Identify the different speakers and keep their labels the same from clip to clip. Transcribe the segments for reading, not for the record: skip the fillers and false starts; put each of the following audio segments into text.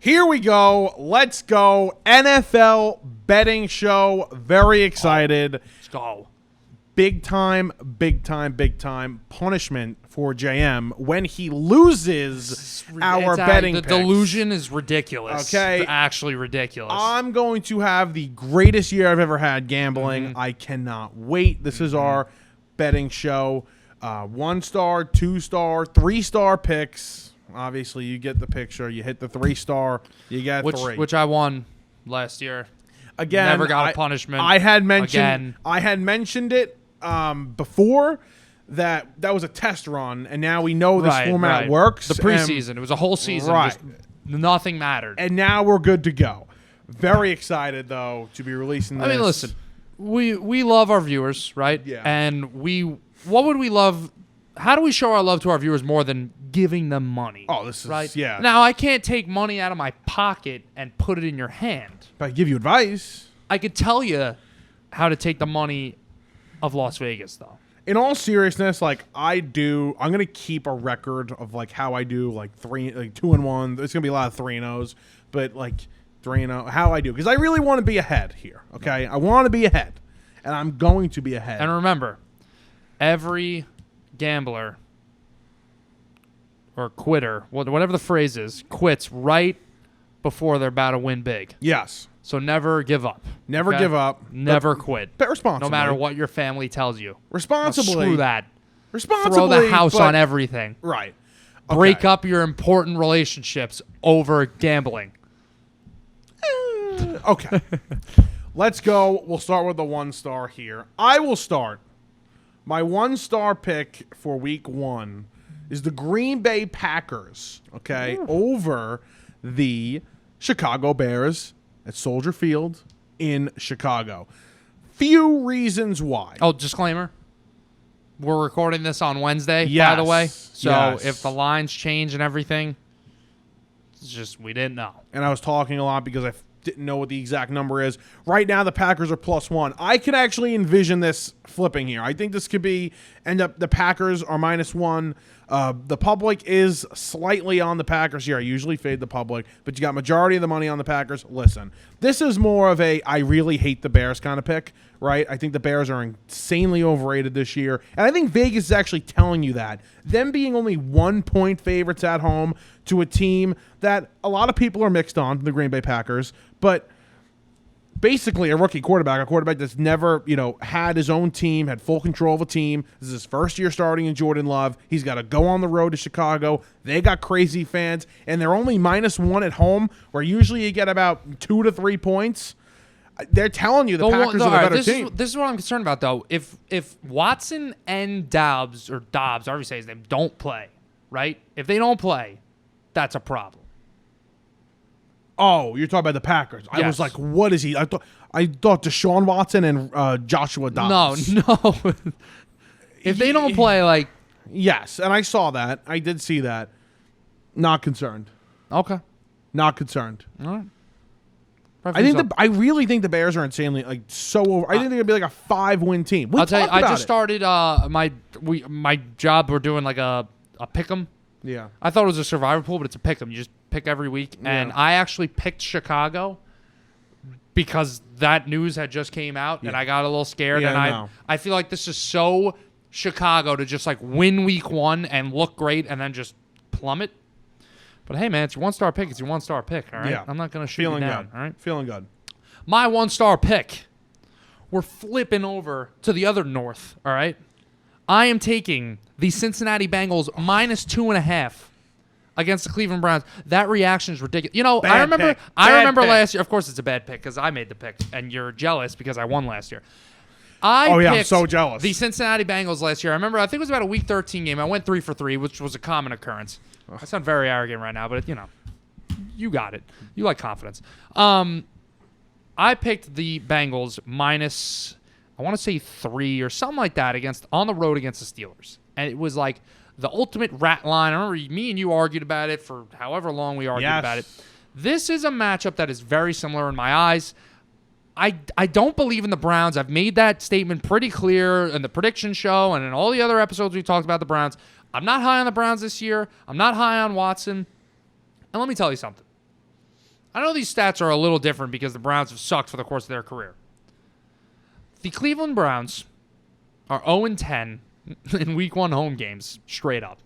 Speaker 1: Here we go. Let's go. NFL betting show. Very excited.
Speaker 2: Let's go.
Speaker 1: Big time punishment for JM when he loses our betting
Speaker 2: The
Speaker 1: picks.
Speaker 2: delusion is ridiculous.
Speaker 1: Okay.
Speaker 2: It's actually ridiculous.
Speaker 1: I'm going to have the greatest year I've ever had gambling. I cannot wait. This is our betting show. 1-star, 2-star, 3-star picks. Obviously, you get the picture. You hit the 3-star, you get 3.
Speaker 2: Which I won last year.
Speaker 1: Again,
Speaker 2: never got a punishment.
Speaker 1: I had mentioned it before that was a test run, and now we know this format works.
Speaker 2: The preseason, it was a whole season.
Speaker 1: Right.
Speaker 2: Just nothing mattered.
Speaker 1: And now we're good to go. Very excited though to be releasing this.
Speaker 2: I mean, listen, we love our viewers, right?
Speaker 1: Yeah.
Speaker 2: And what would we love? How do we show our love to our viewers more than giving them money?
Speaker 1: Oh, this is
Speaker 2: right.
Speaker 1: Yeah.
Speaker 2: Now I can't take money out of my pocket and put it in your hand.
Speaker 1: But I give you advice.
Speaker 2: I could tell you how to take the money of Las Vegas, though.
Speaker 1: In all seriousness, like I'm gonna keep a record of like how I do, like 2-1. There's gonna be a lot of 3-0s, but like 3-0, how I do, because I really want to be ahead here. Okay, I want to be ahead, and I'm going to be ahead.
Speaker 2: And remember, every gambler or quitter, whatever the phrase is, quits right before they're about to win big.
Speaker 1: Yes.
Speaker 2: So never give up.
Speaker 1: Never give up.
Speaker 2: Never quit.
Speaker 1: Bet responsibly.
Speaker 2: No matter what your family tells you.
Speaker 1: Responsibly.
Speaker 2: Now, screw that.
Speaker 1: Responsibly.
Speaker 2: Throw the house on everything.
Speaker 1: Right.
Speaker 2: Break up your important relationships over gambling.
Speaker 1: Okay. Let's go. We'll start with the 1-star here. I will start. My 1-star pick for week 1 is the Green Bay Packers, okay, over the Chicago Bears at Soldier Field in Chicago. Few reasons why.
Speaker 2: Oh, disclaimer. We're recording this on Wednesday,
Speaker 1: yes,
Speaker 2: by the way. So
Speaker 1: yes.
Speaker 2: if the lines change and everything, it's just we didn't know.
Speaker 1: And I was talking a lot because I didn't know what the exact number is. Right now, the Packers are +1. I could actually envision this flipping here. I think this could end up the Packers are -1. The public is slightly on the Packers here. I usually fade the public, but you got majority of the money on the Packers. Listen, this is more of a I really hate the Bears kind of pick, right? I think the Bears are insanely overrated this year, and I think Vegas is actually telling you that. Them being only 1-point favorites at home to a team that a lot of people are mixed on, the Green Bay Packers, but basically a rookie quarterback, a quarterback that's never, had his own team, had full control of a team. This is his first year starting in Jordan Love. He's got to go on the road to Chicago. They got crazy fans, and they're only -1 at home, where usually you get about 2 to 3 points. They're telling you the Packers are the better team.
Speaker 2: This is what I'm concerned about, though. If Watson and Dobbs, however you say his name, don't play, right? If they don't play, that's a problem.
Speaker 1: Oh, you're talking about the Packers.
Speaker 2: Yes.
Speaker 1: I was like, what is he? I thought Deshaun Watson and Joshua Dobbs.
Speaker 2: No. If they don't play, like...
Speaker 1: Yes, and I saw that. I did see that. Not concerned.
Speaker 2: Okay.
Speaker 1: Not concerned.
Speaker 2: All right.
Speaker 1: I really think the Bears are insanely so over. I think they're gonna be like a 5-win team.
Speaker 2: I'll tell you, I just started my job. We're doing like a pick'em.
Speaker 1: Yeah.
Speaker 2: I thought it was a survivor pool, but it's a pick'em. You just pick every week, and I actually picked Chicago because that news had just came out, and I got a little scared.
Speaker 1: Yeah,
Speaker 2: and I feel like this is so Chicago to just like win week 1 and look great, and then just plummet. But hey, man, it's your 1-star pick. It's your 1-star pick, all right?
Speaker 1: Yeah.
Speaker 2: I'm not going to shoot you down, all right?
Speaker 1: Feeling good.
Speaker 2: My 1-star pick. We're flipping over to the other north, all right? I am taking the Cincinnati Bengals -2.5 against the Cleveland Browns. That reaction is ridiculous. I remember last year. Of course, it's a bad pick because I made the pick, and you're jealous because I won last year.
Speaker 1: I'm so jealous.
Speaker 2: The Cincinnati Bengals last year. I think it was about a Week 13 game. I went 3 for 3, which was a common occurrence. I sound very arrogant right now, but you got it. You like confidence. I picked the Bengals minus, I want to say 3 or something like that on the road against the Steelers, and it was like the ultimate rat line. I remember me and you argued about it for however long we argued about it. This is a matchup that is very similar in my eyes. I don't believe in the Browns. I've made that statement pretty clear in the prediction show and in all the other episodes we talked about the Browns. I'm not high on the Browns this year. I'm not high on Watson. And let me tell you something. I know these stats are a little different because the Browns have sucked for the course of their career. The Cleveland Browns are 0-10 in Week 1 home games, straight up,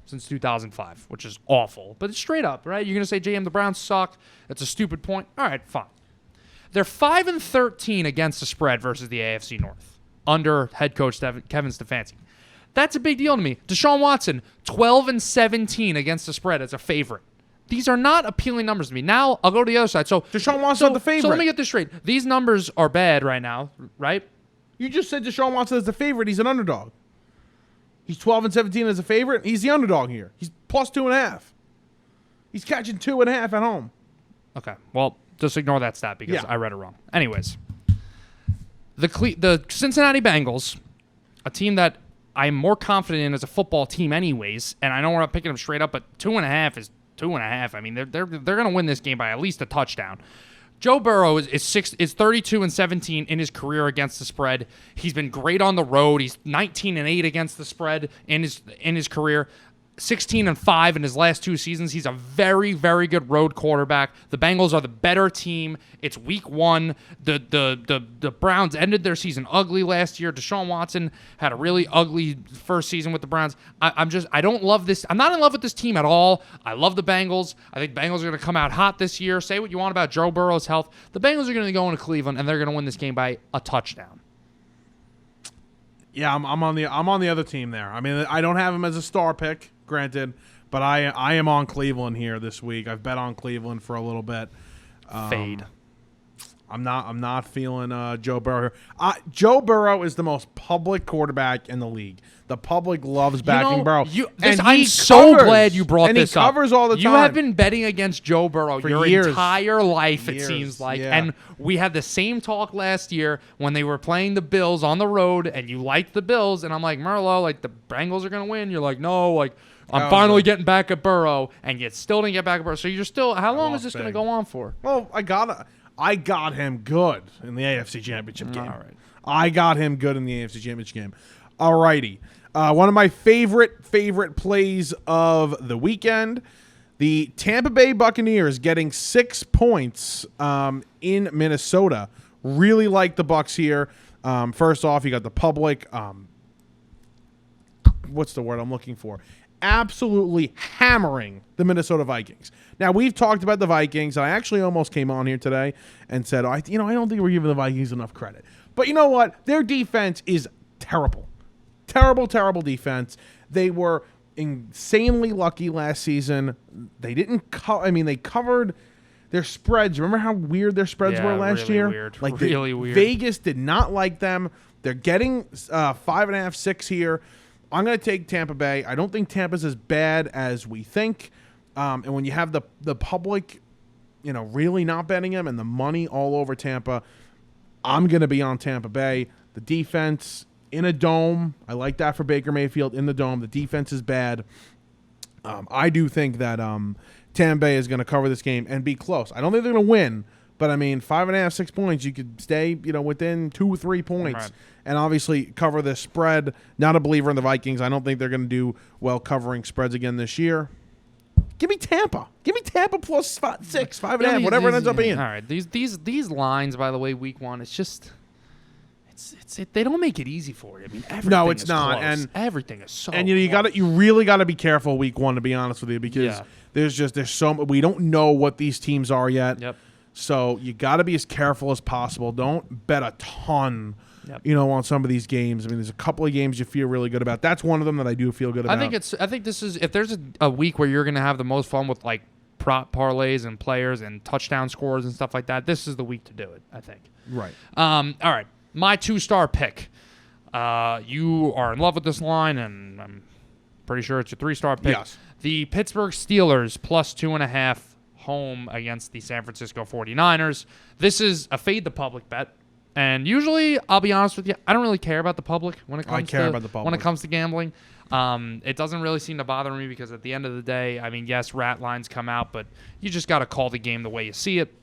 Speaker 2: since 2005, which is awful. But it's straight up, right? You're going to say, JM, the Browns suck. That's a stupid point. All right, fine. They're 5-13 against the spread versus the AFC North under head coach Kevin Stefanski. That's a big deal to me. Deshaun Watson, 12-17 against the spread as a favorite. These are not appealing numbers to me. Now, I'll go to the other side. So
Speaker 1: Deshaun Watson's the favorite.
Speaker 2: So let me get this straight. These numbers are bad right now, right?
Speaker 1: You just said Deshaun Watson is the favorite. He's an underdog. He's 12-17 as a favorite. He's the underdog here. He's plus 2.5. He's catching 2.5 at home.
Speaker 2: Okay. Well, just ignore that stat because I read it wrong. Anyways, the Cincinnati Bengals, a team that I'm more confident in as a football team anyways, and I know we're not picking them straight up, but 2.5 is 2.5. I mean, they're going to win this game by at least a touchdown. Joe Burrow is 32-17 in his career against the spread. He's been great on the road. He's 19-8 against the spread in his career. 16-5 in his last 2 seasons. He's a very, very good road quarterback. The Bengals are the better team. It's Week 1. The Browns ended their season ugly last year. Deshaun Watson had a really ugly first season with the Browns. I don't love this. I'm not in love with this team at all. I love the Bengals. I think Bengals are going to come out hot this year. Say what you want about Joe Burrow's health. The Bengals are going to go into Cleveland and they're going to win this game by a touchdown.
Speaker 1: Yeah, I'm on the other team there. I mean, I don't have him as a star pick, granted, but I am on Cleveland here this week. I've bet on Cleveland for a little bit.
Speaker 2: Fade.
Speaker 1: I'm not feeling Joe Burrow. Joe Burrow is the most public quarterback in the league. The public loves backing Burrow.
Speaker 2: I'm so glad you brought this up.
Speaker 1: And he covers all the time.
Speaker 2: You have been betting against Joe Burrow
Speaker 1: for
Speaker 2: your
Speaker 1: years.
Speaker 2: entire life, it seems like.
Speaker 1: Yeah.
Speaker 2: And we had the same talk last year when they were playing the Bills on the road, and you liked the Bills. And I'm like, Merlo, like, the Bengals are going to win. You're like, no, like, I'm finally getting back at Burrow. And you still didn't get back at Burrow. So you're still, how long is this going to go on for?
Speaker 1: Well, I got him good in the AFC Championship game.
Speaker 2: All right.
Speaker 1: I got him good in the AFC Championship game. All righty. One of my favorite plays of the weekend, the Tampa Bay Buccaneers getting 6 points in Minnesota. Really like the Bucs here. First off, you got the public. What's the word I'm looking for? Absolutely hammering the Minnesota Vikings. Now, we've talked about the Vikings. I actually almost came on here today and said, I don't think we're giving the Vikings enough credit. But you know what? Their defense is terrible. Terrible defense. They were insanely lucky last season. They didn't they covered their spreads. Remember how weird their spreads were last
Speaker 2: really
Speaker 1: year?
Speaker 2: Weird.
Speaker 1: Like
Speaker 2: really weird.
Speaker 1: Vegas did not like them. They're getting 5.5, 6 here. I'm going to take Tampa Bay. I don't think Tampa's as bad as we think. And when you have the public, really not betting them and the money all over Tampa, I'm going to be on Tampa Bay. The defense in a dome, I like that for Baker Mayfield in the dome. The defense is bad. I do think that Tampa Bay is going to cover this game and be close. I don't think they're going to win, but 5.5, 6 points, you could stay, within 2 or 3 points.
Speaker 2: Right. And
Speaker 1: obviously cover the spread. Not a believer in the Vikings. I don't think they're going to do well covering spreads again this year. Give me Tampa. Give me Tampa plus 6, 5.5, whatever it ends up being.
Speaker 2: All right, these lines, by the way, Week 1, it's just they don't make it easy for you. Everything
Speaker 1: no, it's
Speaker 2: is
Speaker 1: not,
Speaker 2: close.
Speaker 1: and
Speaker 2: everything is so.
Speaker 1: And you really got to be careful Week 1, to be honest with you, because there's so we don't know what these teams are yet.
Speaker 2: Yep.
Speaker 1: So you got to be as careful as possible. Don't bet a ton. On some of these games. There's a couple of games you feel really good about. That's one of them that I do feel good about.
Speaker 2: I think this is, if there's a week where you're going to have the most fun with like prop parlays and players and touchdown scores and stuff like that, this is the week to do it, I think.
Speaker 1: Right.
Speaker 2: All right. My 2-star pick. You are in love with this line, and I'm pretty sure it's your 3-star pick.
Speaker 1: Yes.
Speaker 2: The Pittsburgh Steelers plus 2.5 home against the San Francisco 49ers. This is a fade the public bet. And usually, I'll be honest with you, I don't really care about the public when it comes to gambling. It doesn't really seem to bother me because at the end of the day, yes, rat lines come out, but you just got to call the game the way you see it.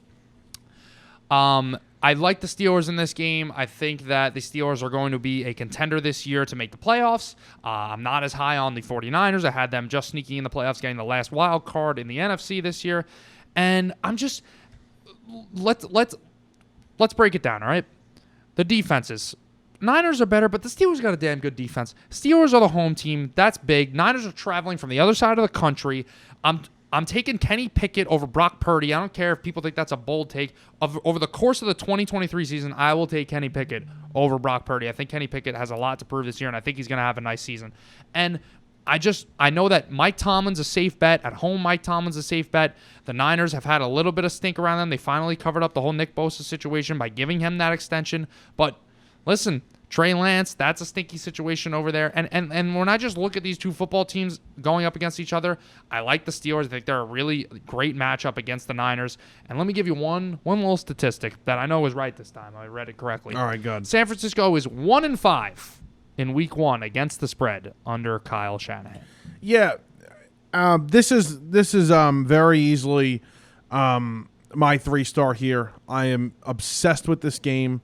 Speaker 2: I like the Steelers in this game. I think that the Steelers are going to be a contender this year to make the playoffs. I'm not as high on the 49ers. I had them just sneaking in the playoffs, getting the last wild card in the NFC this year. And I'm just let's break it down, all right? The defenses. Niners are better, but the Steelers got a damn good defense. Steelers are the home team. That's big. Niners are traveling from the other side of the country. I'm taking Kenny Pickett over Brock Purdy. I don't care if people think that's a bold take. Over the course of the 2023 season, I will take Kenny Pickett over Brock Purdy. I think Kenny Pickett has a lot to prove this year, and I think he's going to have a nice season. And I know that Mike Tomlin's a safe bet. At home, Mike Tomlin's a safe bet. The Niners have had a little bit of stink around them. They finally covered up the whole Nick Bosa situation by giving him that extension. But listen, Trey Lance, that's a stinky situation over there. And when I just look at these two football teams going up against each other, I like the Steelers. I think they're a really great matchup against the Niners. And let me give you one little statistic that I know was right this time. I read it correctly.
Speaker 1: All right, good.
Speaker 2: San Francisco is 1-5 in week 1 against the spread under Kyle Shanahan.
Speaker 1: Yeah, this is very easily my 3-star here. I am obsessed with this game.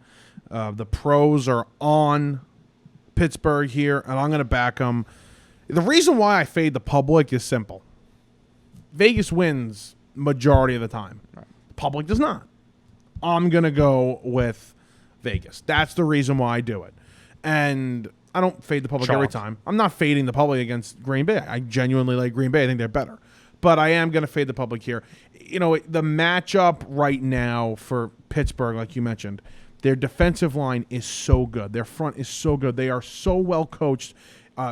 Speaker 1: The pros are on Pittsburgh here, and I'm going to back them. The reason why I fade the public is simple. Vegas wins majority of the time. Right. The public does not. I'm going to go with Vegas. That's the reason why I do it. And I don't fade the public every time. I'm not fading the public against Green Bay. I genuinely like Green Bay. I think they're better. But I am going to fade the public here. You know, the matchup right now for Pittsburgh, like you mentioned, their defensive line is so good. Their front is so good. They are so well coached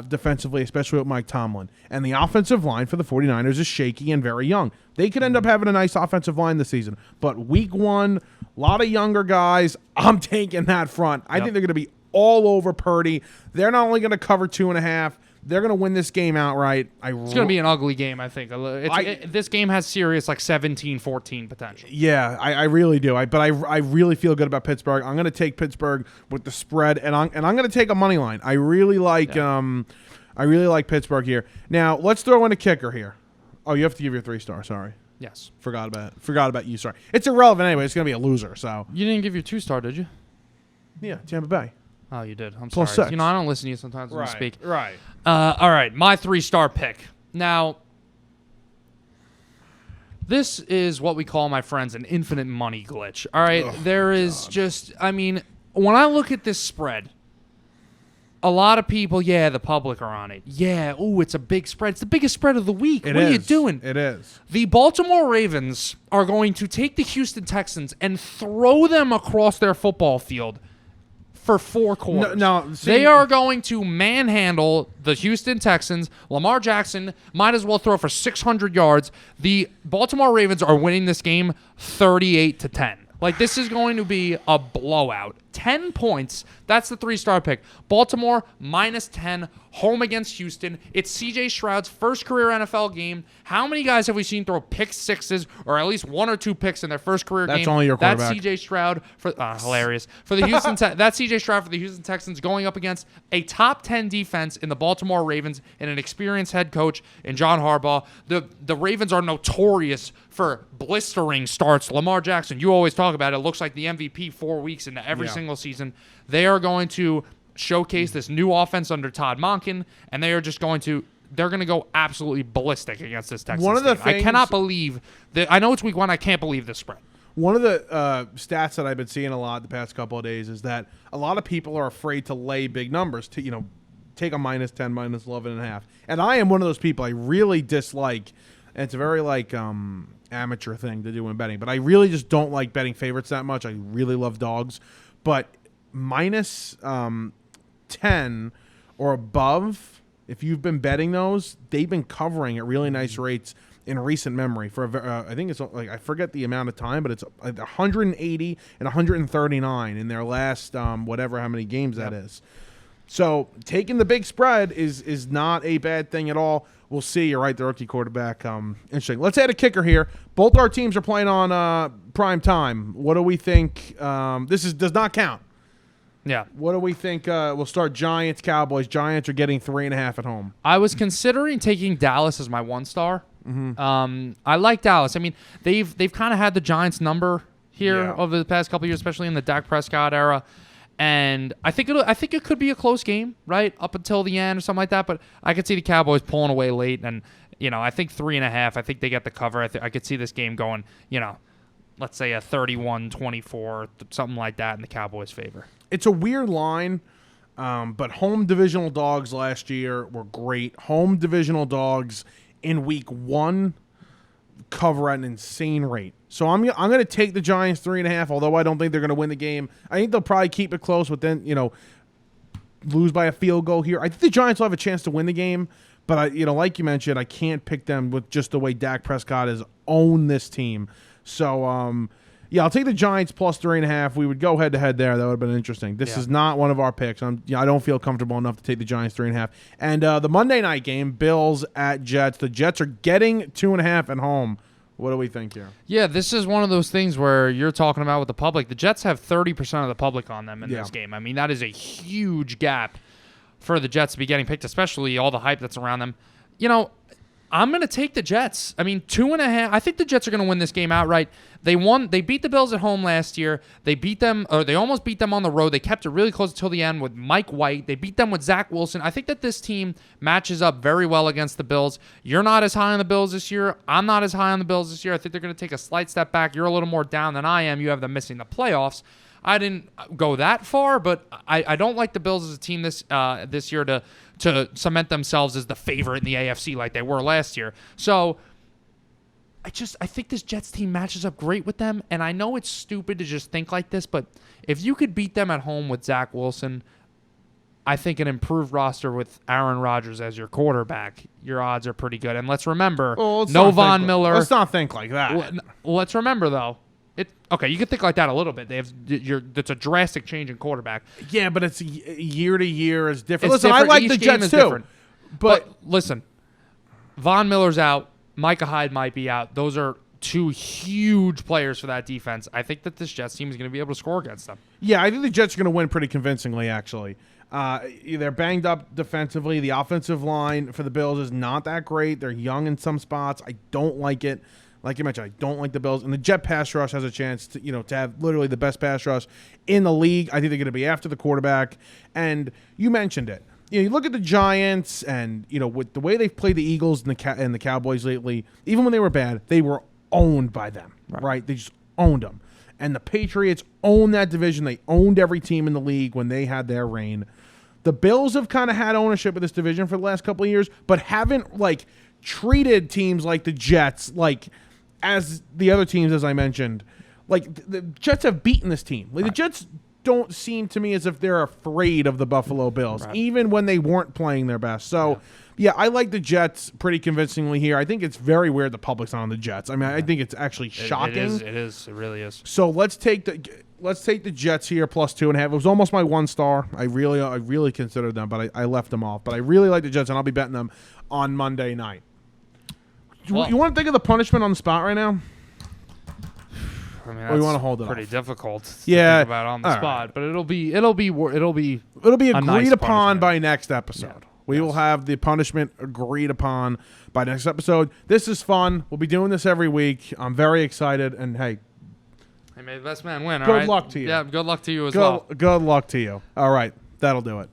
Speaker 1: defensively, especially with Mike Tomlin. And the offensive line for the 49ers is shaky and very young. They could end up having a nice offensive line this season. But week 1, a lot of younger guys. I'm taking that front. I think they're going to be all over Purdy. They're not only going to cover 2.5, they're going to win this game outright.
Speaker 2: It's going to be an ugly game, I think. This game has serious 17-14 potential.
Speaker 1: Yeah, I really do. But I really feel good about Pittsburgh. I'm going to take Pittsburgh with the spread, and I'm going to take a money line. I really like Pittsburgh here. Now let's throw in a kicker here. Oh, you have to give your 3-star. Sorry.
Speaker 2: Yes.
Speaker 1: Forgot about you. Sorry. It's irrelevant anyway. It's going to be a loser. So
Speaker 2: you didn't give your 2-star, did you?
Speaker 1: Yeah, Tampa Bay.
Speaker 2: Oh, you did. I'm
Speaker 1: Plus
Speaker 2: sorry.
Speaker 1: 6.
Speaker 2: You know, I don't listen to you sometimes when you speak.
Speaker 1: Right.
Speaker 2: All right, my 3-star pick. Now, this is what we call, my friends, an infinite money glitch. All right, there is just, I mean, when I look at this spread, a lot of people, the public are on it. Yeah, it's a big spread. It's the biggest spread of the week. What are you doing?
Speaker 1: It is.
Speaker 2: The Baltimore Ravens are going to take the Houston Texans and throw them across their football field for 4 quarters. They are going to manhandle the Houston Texans. Lamar Jackson might as well throw for 600 yards. The Baltimore Ravens are winning this game 38-10. This is going to be a blowout. 10 points. That's the 3-star pick. Baltimore -10, home against Houston. It's C.J. Stroud's first career NFL game. How many guys have we seen throw pick sixes or at least 1 or 2 picks in their first career game?
Speaker 1: That's only your quarterback.
Speaker 2: That's C.J. Stroud for hilarious for the Houston. That's C.J. Stroud for the Houston Texans going up against a top 10 defense in the Baltimore Ravens and an experienced head coach in John Harbaugh. The Ravens are notorious for blistering starts. Lamar Jackson, you always talk about it. Looks like the MVP 4 weeks into every single season. They are going to showcase this new offense under Todd Monken, and they're going to go absolutely ballistic against this Texans
Speaker 1: One of the
Speaker 2: team.
Speaker 1: things,
Speaker 2: I cannot believe that. I know it's week 1. I can't believe this spread.
Speaker 1: One of the stats that I've been seeing a lot the past couple of days is that a lot of people are afraid to lay big numbers to, take a -10, -11.5. And I am one of those people. I really dislike, and it's a very amateur thing to do in betting, but I really just don't like betting favorites that much. I really love dogs, but -10 or above, if you've been betting those, they've been covering at really nice rates in recent memory. For I think it's I forget the amount of time, but it's 180 and 139 in their last whatever how many games that is. So taking the big spread is not a bad thing at all. We'll see. You're right, the rookie quarterback. Interesting. Let's add a kicker here. Both our teams are playing on prime time. What do we think? This does not count.
Speaker 2: Yeah.
Speaker 1: What do we think? We'll start Giants, Cowboys. Giants are getting 3.5 at home.
Speaker 2: I was considering taking Dallas as my 1-star. Mm-hmm. I like Dallas. I mean, they've kind of had the Giants number here over the past couple of years, especially in the Dak Prescott era. And I think it could be a close game, right, up until the end or something like that. But I could see the Cowboys pulling away late, and I think 3.5. I think they get the cover. I could see this game going, let's say a 31-24, something like that in the Cowboys' favor.
Speaker 1: It's a weird line, but home divisional dogs last year were great. Home divisional dogs in week 1 cover at an insane rate. So I'm going to take the Giants 3.5, although I don't think they're going to win the game. I think they'll probably keep it close, but then, lose by a field goal here. I think the Giants will have a chance to win the game, but like you mentioned, I can't pick them with just the way Dak Prescott has owned this team. So, I'll take the Giants plus 3.5. We would go head-to-head there. That would have been interesting. This is not one of our picks. I don't feel comfortable enough to take the Giants 3.5. And the Monday night game, Bills at Jets. The Jets are getting 2.5 at home. What do we think here?
Speaker 2: Yeah, this is one of those things where you're talking about with the public. The Jets have 30% of the public on them in this game. I mean, that is a huge gap for the Jets to be getting picked, especially all the hype that's around them. I'm going to take the Jets. I mean, 2.5. I think the Jets are going to win this game outright. They beat the Bills at home last year. They almost beat them on the road. They kept it really close until the end with Mike White. They beat them with Zach Wilson. I think that this team matches up very well against the Bills. You're not as high on the Bills this year. I'm not as high on the Bills this year. I think they're going to take a slight step back. You're a little more down than I am. You have them missing the playoffs. I didn't go that far, but I don't like the Bills as a team this year to cement themselves as the favorite in the AFC like they were last year. So I think this Jets team matches up great with them, and I know it's stupid to just think like this, but if you could beat them at home with Zach Wilson, I think an improved roster with Aaron Rodgers as your quarterback, your odds are pretty good. And let's remember, no Von Miller.
Speaker 1: Let's not think like that.
Speaker 2: Let's remember, though. Okay, you can think like that a little bit. It's a drastic change in quarterback.
Speaker 1: Yeah, but it's year to year is different.
Speaker 2: It's
Speaker 1: listen,
Speaker 2: different.
Speaker 1: I like
Speaker 2: Each
Speaker 1: the
Speaker 2: game
Speaker 1: Jets
Speaker 2: is
Speaker 1: too.
Speaker 2: different.
Speaker 1: But
Speaker 2: listen, Von Miller's out. Micah Hyde might be out. Those are two huge players for that defense. I think that this Jets team is going to be able to score against them.
Speaker 1: Yeah, I think the Jets are going to win pretty convincingly, actually. They're banged up defensively. The offensive line for the Bills is not that great. They're young in some spots. I don't like it. Like you mentioned, I don't like the Bills. And the Jet pass rush has a chance to have literally the best pass rush in the league. I think they're going to be after the quarterback. And you mentioned it. You look at the Giants and, with the way they've played the Eagles and the Cowboys lately, even when they were bad, they were owned by them, right? They just owned them. And the Patriots owned that division. They owned every team in the league when they had their reign. The Bills have kind of had ownership of this division for the last couple of years, but haven't, treated teams like the Jets, as the other teams, as I mentioned. The Jets have beaten this team. The Jets don't seem to me as if they're afraid of the Buffalo Bills, even when they weren't playing their best. So, I like the Jets pretty convincingly here. I think it's very weird the public's on the Jets. I mean, I think it's actually shocking.
Speaker 2: It is. It really is.
Speaker 1: So let's take the Jets here plus 2.5. It was almost my 1 star. I really considered them, but I left them off. But I really like the Jets, and I'll be betting them on Monday night. Well, you want to think of the punishment on the spot right now?
Speaker 2: I mean,
Speaker 1: or you want to hold it
Speaker 2: pretty
Speaker 1: off?
Speaker 2: difficult to
Speaker 1: think
Speaker 2: about on the spot, but it'll be
Speaker 1: agreed
Speaker 2: nice
Speaker 1: upon by next episode.
Speaker 2: Yeah.
Speaker 1: We will have the punishment agreed upon by next episode. This is fun. We'll be doing this every week. I'm very excited, and hey,
Speaker 2: may the best man win.
Speaker 1: Good luck to you.
Speaker 2: Yeah, good luck to you as well.
Speaker 1: Good luck to you. All right, that'll do it.